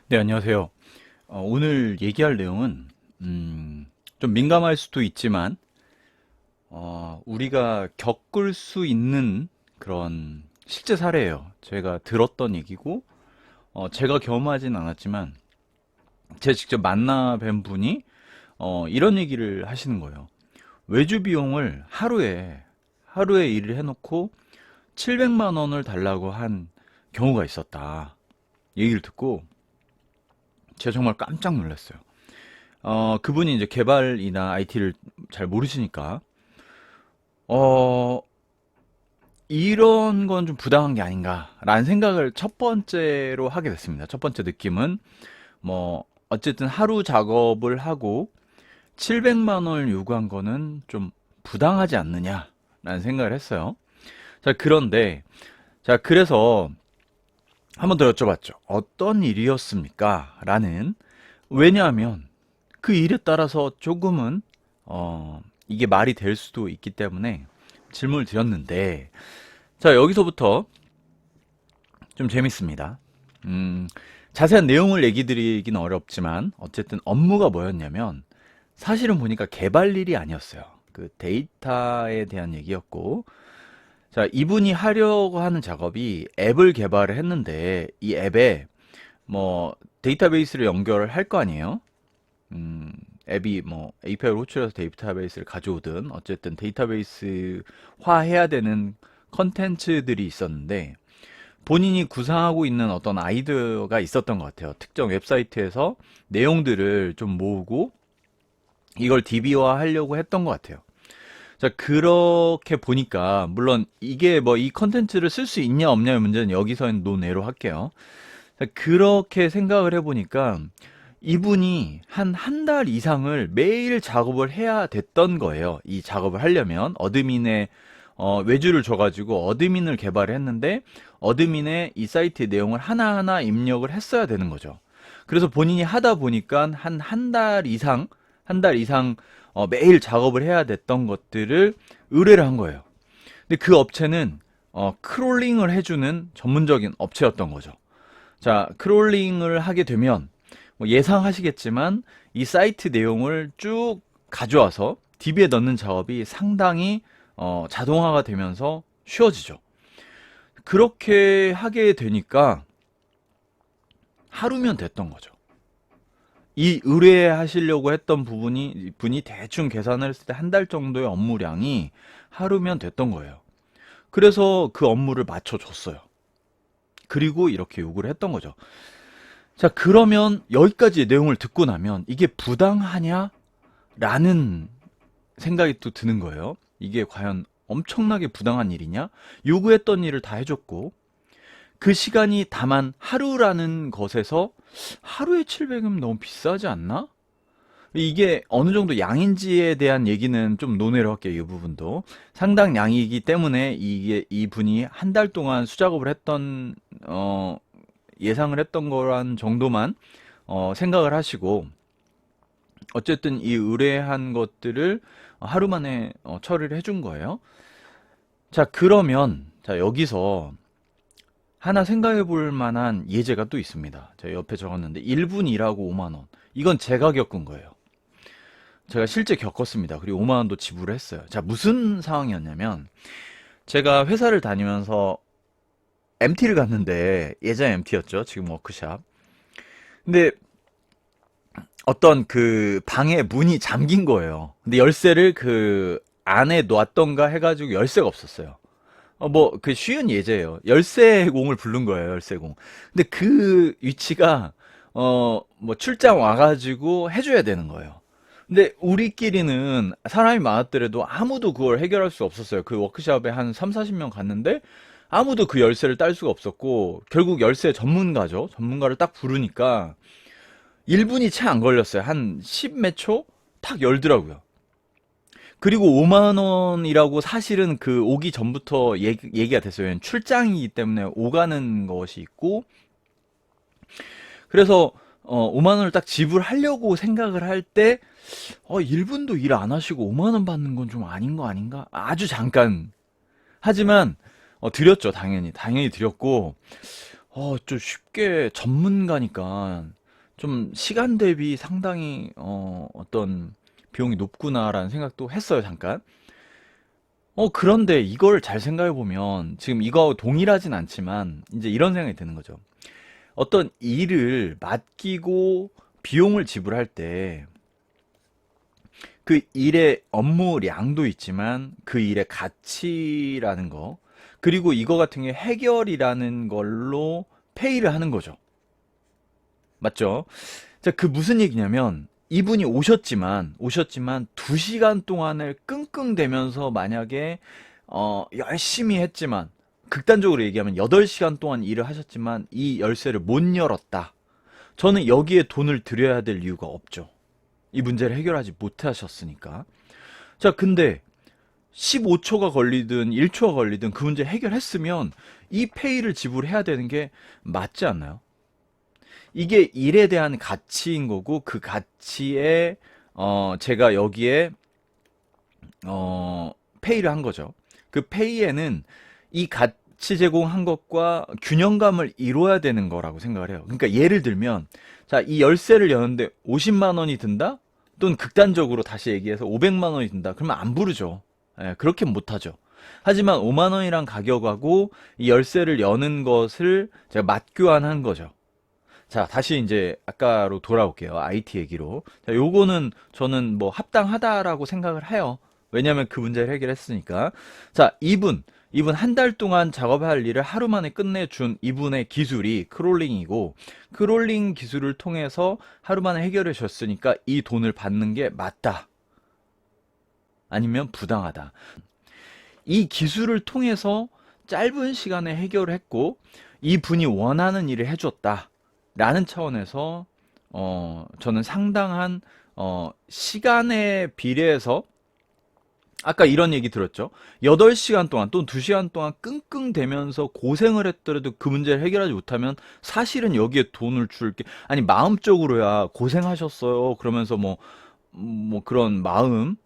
네, 안녕하세요. 오늘 얘기할 내용은, 좀 민감할 수도 있지만, 우리가 겪을 수 있는 그런 실제 사례예요. 제가 들었던 얘기고, 제가 경험하진 않았지만, 제가 직접 만나 뵌 분이, 이런 얘기를 하시는 거예요. 외주 비용을 하루에 일을 해놓고 700만 원을 달라고 한 경우가 있었다. 얘기를 듣고, 제가 정말 깜짝 놀랐어요. 그분이 이제 개발이나 IT를 잘 모르시니까, 어, 이런 건 좀 부당한 게 아닌가라는 생각을 첫 번째로 하게 됐습니다. 첫 번째 느낌은, 어쨌든 하루 작업을 하고 700만 원을 요구한 거는 좀 부당하지 않느냐라는 생각을 했어요. 자, 그런데, 자, 그래서 한번 더 여쭤봤죠. 어떤 일이었습니까? 라는, 왜냐하면 그 일에 따라서 조금은 이게 말이 될 수도 있기 때문에 질문을 드렸는데, 자, 여기서부터 좀 재밌습니다. 음, 자세한 내용을 얘기 드리기는 어렵지만 어쨌든 업무가 뭐였냐면, 사실은 보니까 개발 일이 아니었어요. 그 데이터에 대한 얘기였고, 자, 이분이 하려고 하는 작업이 앱을 개발을 했는데, 이 앱에 데이터베이스를 연결을 할 거 아니에요. 음, 앱이 API를 호출해서 데이터베이스를 가져오든 어쨌든 데이터베이스화 해야 되는 컨텐츠들이 있었는데, 본인이 구상하고 있는 어떤 아이디어가 있었던 것 같아요. 특정 웹사이트에서 내용들을 좀 모으고 이걸 DB화 하려고 했던 것 같아요. 자, 그렇게 보니까 물론 이게 이 컨텐츠를 쓸 수 있냐 없냐의 문제는 여기서는 논외로 할게요. 자, 그렇게 생각을 해보니까 이분이 한 달 이상을 매일 작업을 해야 됐던 거예요. 이 작업을 하려면 어드민의 외주를 줘가지고 어드민을 개발을 했는데, 어드민의 이 사이트의 내용을 하나하나 입력을 했어야 되는 거죠. 그래서 본인이 하다 보니까 한 달 이상, 한 달 이상 매일 작업을 해야 됐던 것들을 의뢰를 한 거예요. 근데 그 업체는 크롤링을 해주는 전문적인 업체였던 거죠. 자, 크롤링을 하게 되면 예상하시겠지만 이 사이트 내용을 쭉 가져와서 DB에 넣는 작업이 상당히 자동화가 되면서 쉬워지죠. 그렇게 하게 되니까 하루면 됐던 거죠. 이 의뢰하시려고 했던 분이 대충 계산을 했을 때 한 달 정도의 업무량이 하루면 됐던 거예요. 그래서 그 업무를 맞춰줬어요. 그리고 이렇게 요구를 했던 거죠. 자, 그러면 여기까지 내용을 듣고 나면 이게 부당하냐? 라는 생각이 또 드는 거예요. 이게 과연 엄청나게 부당한 일이냐? 요구했던 일을 다 해줬고, 그 시간이 다만 하루라는 것에서 하루에 700은 너무 비싸지 않나? 이게 어느 정도 양인지에 대한 얘기는 좀 논외로 할게요. 이 부분도 상당 양이기 때문에 이게 이 분이 한 달 동안 수작업을 했던 예상을 했던 거란 정도만 생각을 하시고, 어쨌든 이 의뢰한 것들을 하루 만에 처리를 해준 거예요. 자, 그러면 자, 여기서 하나 생각해 볼 만한 예제가 또 있습니다. 제가 옆에 적었는데 1분 일하고 5만 원. 이건 제가 겪은 거예요. 제가 실제 겪었습니다. 그리고 5만 원도 지불을 했어요. 자, 무슨 상황이었냐면, 제가 회사를 다니면서 MT를 갔는데, 예전 MT였죠. 지금 워크샵. 근데 어떤 그 방에 문이 잠긴 거예요. 근데 열쇠를 그 안에 놨던가 해가지고 열쇠가 없었어요. 그 쉬운 예제예요. 열쇠공을 부른 거예요, 열쇠공. 근데 그 위치가, 출장 와가지고 해줘야 되는 거예요. 근데 우리끼리는 사람이 많았더라도 아무도 그걸 해결할 수 없었어요. 그 워크숍에 한 3, 40명 갔는데 아무도 그 열쇠를 딸 수가 없었고, 결국 열쇠 전문가죠. 전문가를 딱 부르니까 1분이 채 안 걸렸어요. 한 10 몇 초? 탁 열더라고요. 그리고 5만 원이라고 사실은 그 오기 전부터 얘기가 됐어요. 출장이기 때문에 오가는 것이 있고, 그래서 5만 원을 딱 지불하려고 생각을 할 때 1분도 일 안 하시고 5만 원 받는 건 좀 아닌 거 아닌가? 아주 잠깐. 하지만 드렸죠. 당연히 드렸고, 좀 쉽게 전문가니까 좀 시간 대비 상당히 어떤 비용이 높구나라는 생각도 했어요, 잠깐. 그런데 이걸 잘 생각해 보면 지금 이거하고 동일하진 않지만 이제 이런 생각이 드는 거죠. 어떤 일을 맡기고 비용을 지불할 때 그 일의 업무량도 있지만 그 일의 가치라는 거, 그리고 이거 같은 게 해결이라는 걸로 페이를 하는 거죠. 맞죠? 자, 그 무슨 얘기냐면 이분이 오셨지만 2시간 동안을 끙끙대면서 만약에 열심히 했지만, 극단적으로 얘기하면 8시간 동안 일을 하셨지만 이 열쇠를 못 열었다. 저는 여기에 돈을 들여야 될 이유가 없죠. 이 문제를 해결하지 못하셨으니까. 자, 근데 15초가 걸리든 1초가 걸리든 그 문제 해결했으면 이 페이를 지불해야 되는 게 맞지 않나요? 이게 일에 대한 가치인 거고, 그 가치에 제가 여기에 페이를 한 거죠. 그 페이에는 이 가치 제공한 것과 균형감을 이루어야 되는 거라고 생각을 해요. 그러니까 예를 들면, 자, 이 열쇠를 여는데 50만 원이 든다? 또는 극단적으로 다시 얘기해서 500만 원이 든다. 그러면 안 부르죠. 예, 그렇게 못하죠. 하지만 5만 원이란 가격하고 이 열쇠를 여는 것을 제가 맞교환한 거죠. 자, 다시 이제 아까로 돌아올게요. IT 얘기로. 자, 요거는 저는 뭐 합당하다라고 생각을 해요. 왜냐면 그 문제를 해결했으니까. 자, 이분 한 달 동안 작업할 일을 하루 만에 끝내준 이분의 기술이 크롤링이고, 크롤링 기술을 통해서 하루 만에 해결해 줬으니까 이 돈을 받는 게 맞다. 아니면 부당하다. 이 기술을 통해서 짧은 시간에 해결을 했고, 이 분이 원하는 일을 해줬다. 라는 차원에서, 저는 상당한, 시간에 비례해서, 아까 이런 얘기 들었죠. 8시간 동안 또는 2시간 동안 끙끙대면서 고생을 했더라도 그 문제를 해결하지 못하면 사실은 여기에 돈을 줄게, 아니, 마음적으로야 고생하셨어요. 그러면서 뭐 그런 마음,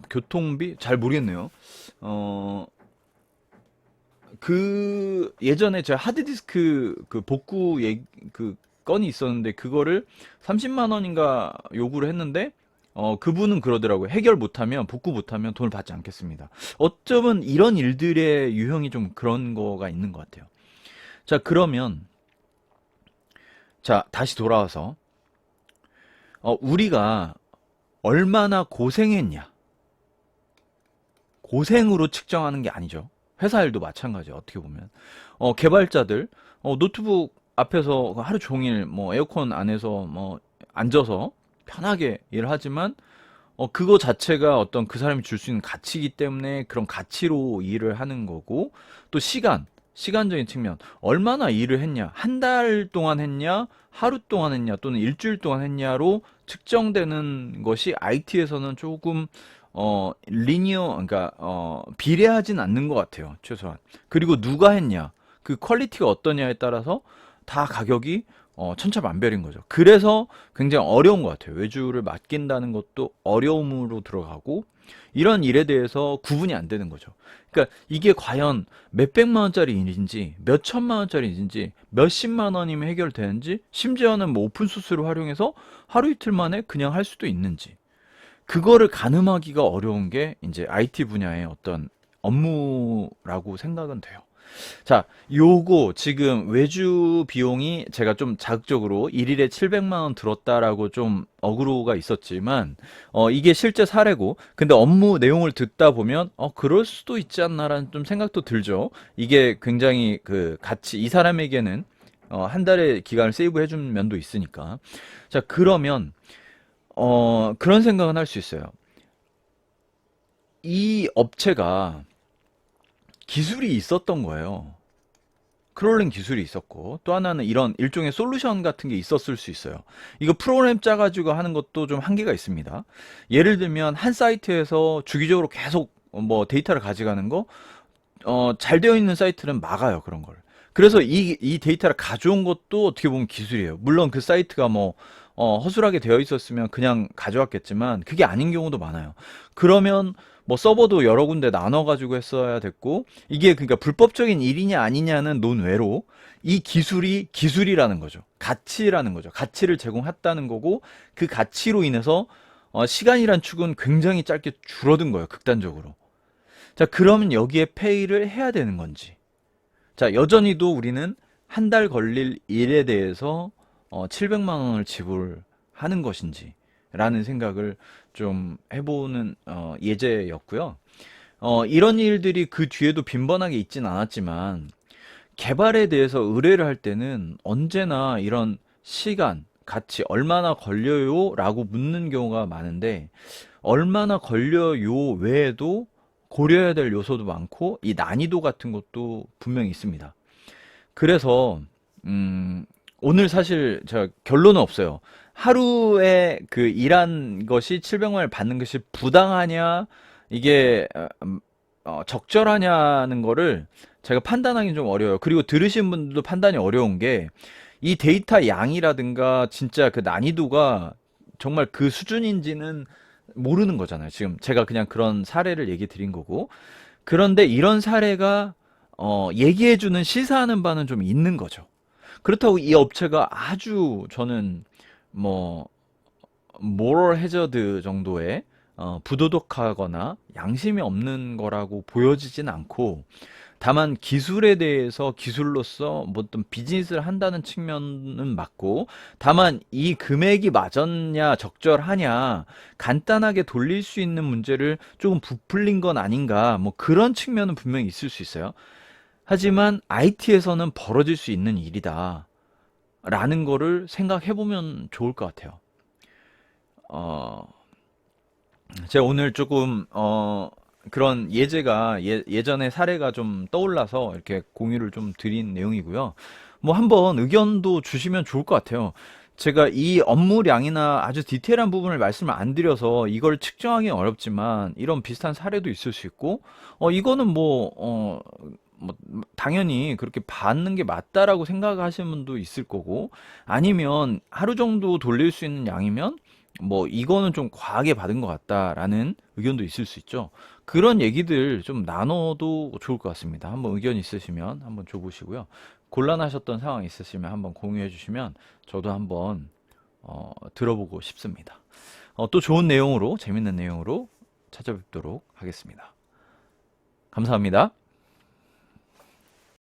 교통비? 잘 모르겠네요. 어, 그 예전에 제가 하드디스크 그 복구 그 건이 있었는데 그거를 30만 원인가 요구를 했는데 그분은 그러더라고요. 해결 못하면 복구 못하면 돈을 받지 않겠습니다. 어쩌면 이런 일들의 유형이 좀 그런 거가 있는 것 같아요. 자, 그러면 자, 다시 돌아와서 우리가 얼마나 고생했냐, 고생으로 측정하는 게 아니죠. 회사 일도 마찬가지예요. 어떻게 보면 개발자들 노트북 앞에서 하루 종일 뭐 에어컨 안에서 뭐 앉아서 편하게 일을 하지만 그거 자체가 어떤 그 사람이 줄 수 있는 가치이기 때문에 그런 가치로 일을 하는 거고, 또 시간적인 측면, 얼마나 일을 했냐, 한 달 동안 했냐, 하루 동안 했냐, 또는 일주일 동안 했냐로 측정되는 것이 IT에서는 조금 리니어, 그러니까 비례하진 않는 것 같아요, 최소한. 그리고 누가 했냐, 그 퀄리티가 어떠냐에 따라서 다 가격이 천차만별인 거죠. 그래서 굉장히 어려운 것 같아요. 외주를 맡긴다는 것도 어려움으로 들어가고, 이런 일에 대해서 구분이 안 되는 거죠. 그러니까 이게 과연 몇백만 원짜리 일인지 몇천만 원짜리 일인지 몇십만 원이면 해결되는지, 심지어는 뭐 오픈소스를 활용해서 하루 이틀 만에 그냥 할 수도 있는지, 그거를 가늠하기가 어려운 게 이제 IT 분야의 어떤 업무라고 생각은 돼요. 자, 요거 지금 외주 비용이 제가 좀 자극적으로 일일에 700만 원 들었다라고 좀 어그로가 있었지만, 이게 실제 사례고, 근데 업무 내용을 듣다 보면 그럴 수도 있지 않나라는 좀 생각도 들죠. 이게 굉장히 그 같이 이 사람에게는 한 달의 기간을 세이브 해준 면도 있으니까. 자, 그러면 그런 생각은 할 수 있어요. 이 업체가 기술이 있었던 거예요. 크롤링 기술이 있었고, 또 하나는 이런 일종의 솔루션 같은 게 있었을 수 있어요. 이거 프로그램 짜가지고 하는 것도 좀 한계가 있습니다. 예를 들면 한 사이트에서 주기적으로 계속 뭐 데이터를 가져가는 거, 잘 되어 있는 사이트는 막아요, 그런 걸. 그래서 이 데이터를 가져온 것도 어떻게 보면 기술이에요. 물론 그 사이트가 뭐 허술하게 되어 있었으면 그냥 가져왔겠지만 그게 아닌 경우도 많아요. 그러면 뭐 서버도 여러 군데 나눠가지고 했어야 됐고, 이게 그러니까 불법적인 일이냐 아니냐는 논외로 이 기술이 기술이라는 거죠. 가치라는 거죠. 가치를 제공했다는 거고, 그 가치로 인해서 시간이란 축은 굉장히 짧게 줄어든 거예요. 극단적으로. 자, 그러면 여기에 페이를 해야 되는 건지. 자, 여전히도 우리는 한 달 걸릴 일에 대해서 700만 원을 지불하는 것인지 라는 생각을 좀 해보는 예제였고요. 이런 일들이 그 뒤에도 빈번하게 있진 않았지만 개발에 대해서 의뢰를 할 때는 언제나 이런 시간, 가치, 얼마나 걸려요? 라고 묻는 경우가 많은데 얼마나 걸려요 외에도 고려해야 될 요소도 많고 이 난이도 같은 것도 분명히 있습니다. 그래서 오늘 사실 제가 결론은 없어요. 하루에 그 일한 것이 700만 원을 받는 것이 부당하냐, 이게 적절하냐는 거를 제가 판단하기 좀 어려워요. 그리고 들으신 분들도 판단이 어려운 게 이 데이터 양이라든가 진짜 그 난이도가 정말 그 수준인지는 모르는 거잖아요. 지금 제가 그냥 그런 사례를 얘기 드린 거고. 그런데 이런 사례가 얘기해주는 시사하는 바는 좀 있는 거죠. 그렇다고 이 업체가 아주 저는 뭐 모럴 해저드 정도의 부도덕하거나 양심이 없는 거라고 보여지진 않고 다만 기술에 대해서 기술로서 뭐 어떤 비즈니스를 한다는 측면은 맞고 다만 이 금액이 맞았냐 적절하냐 간단하게 돌릴 수 있는 문제를 조금 부풀린 건 아닌가 뭐 그런 측면은 분명히 있을 수 있어요. 하지만 IT에서는 벌어질 수 있는 일이다 라는 거를 생각해 보면 좋을 것 같아요. 어, 제가 오늘 조금 그런 예제가 예전의 사례가 좀 떠올라서 이렇게 공유를 좀 드린 내용이고요. 뭐 한번 의견도 주시면 좋을 것 같아요. 제가 이 업무량이나 아주 디테일한 부분을 말씀을 안 드려서 이걸 측정하기 어렵지만 이런 비슷한 사례도 있을 수 있고 이거는 뭐 당연히 그렇게 받는 게 맞다라고 생각하시는 분도 있을 거고 아니면 하루 정도 돌릴 수 있는 양이면 뭐 이거는 좀 과하게 받은 것 같다라는 의견도 있을 수 있죠. 그런 얘기들 좀 나눠도 좋을 것 같습니다. 한번 의견 있으시면 한번 줘보시고요. 곤란하셨던 상황 있으시면 한번 공유해 주시면 저도 한번 들어보고 싶습니다. 또 좋은 내용으로 재밌는 내용으로 찾아뵙도록 하겠습니다. 감사합니다.